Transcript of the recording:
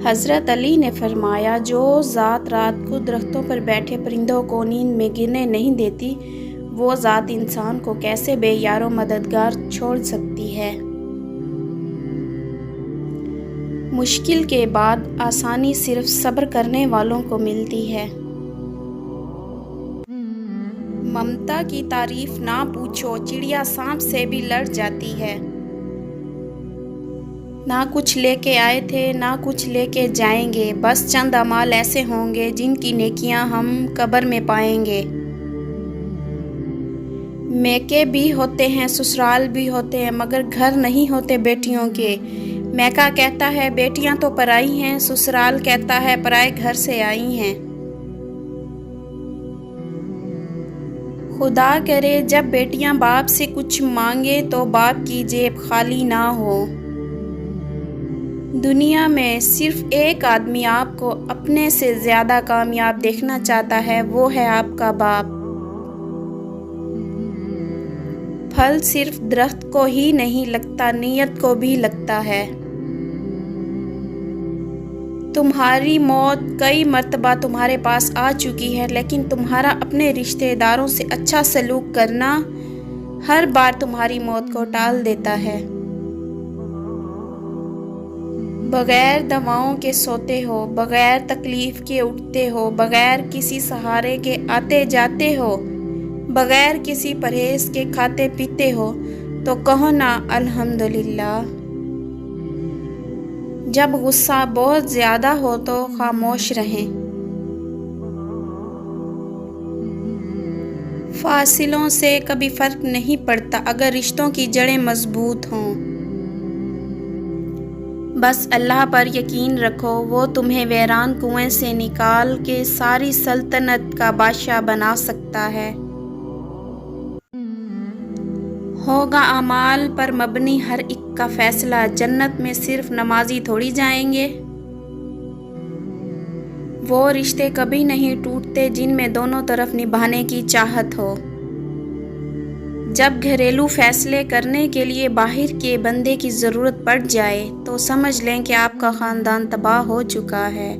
حضرت علی نے فرمایا، جو ذات رات کو درختوں پر بیٹھے پرندوں کو نیند میں گرنے نہیں دیتی، وہ ذات انسان کو کیسے بے یار و مددگار چھوڑ سکتی ہے۔ مشکل کے بعد آسانی صرف صبر کرنے والوں کو ملتی ہے۔ ممتا کی تعریف نہ پوچھو، چڑیا سانپ سے بھی لڑ جاتی ہے۔ نہ کچھ لے کے آئے تھے، نہ کچھ لے کے جائیں گے، بس چند اعمال ایسے ہوں گے جن کی نیکیاں ہم قبر میں پائیں گے۔ میکے بھی ہوتے ہیں، سسرال بھی ہوتے ہیں، مگر گھر نہیں ہوتے بیٹیوں کے۔ میکا کہتا ہے بیٹیاں تو پرائی ہیں، سسرال کہتا ہے پرائے گھر سے آئی ہیں۔ خدا کرے جب بیٹیاں باپ سے کچھ مانگے تو باپ کی جیب خالی نہ ہو۔ دنیا میں صرف ایک آدمی آپ کو اپنے سے زیادہ کامیاب دیکھنا چاہتا ہے، وہ ہے آپ کا باپ۔ پھل صرف درخت کو ہی نہیں لگتا، نیت کو بھی لگتا ہے۔ تمہاری موت کئی مرتبہ تمہارے پاس آ چکی ہے، لیکن تمہارا اپنے رشتہ داروں سے اچھا سلوک کرنا ہر بار تمہاری موت کو ٹال دیتا ہے۔ بغیر دواؤں کے سوتے ہو، بغیر تکلیف کے اٹھتے ہو، بغیر کسی سہارے کے آتے جاتے ہو، بغیر کسی پرہیز کے کھاتے پیتے ہو، تو کہو نا الحمدللہ۔ جب غصہ بہت زیادہ ہو تو خاموش رہیں۔ فاصلوں سے کبھی فرق نہیں پڑتا اگر رشتوں کی جڑیں مضبوط ہوں۔ بس اللہ پر یقین رکھو، وہ تمہیں ویران کنویں سے نکال کے ساری سلطنت کا بادشاہ بنا سکتا ہے۔ ہوگا اعمال پر مبنی ہر ایک کا فیصلہ، جنت میں صرف نمازی تھوڑی جائیں گے۔ وہ رشتے کبھی نہیں ٹوٹتے جن میں دونوں طرف نبھانے کی چاہت ہو۔ جب گھریلو فیصلے کرنے کے لیے باہر کے بندے کی ضرورت پڑ جائے تو سمجھ لیں کہ آپ کا خاندان تباہ ہو چکا ہے۔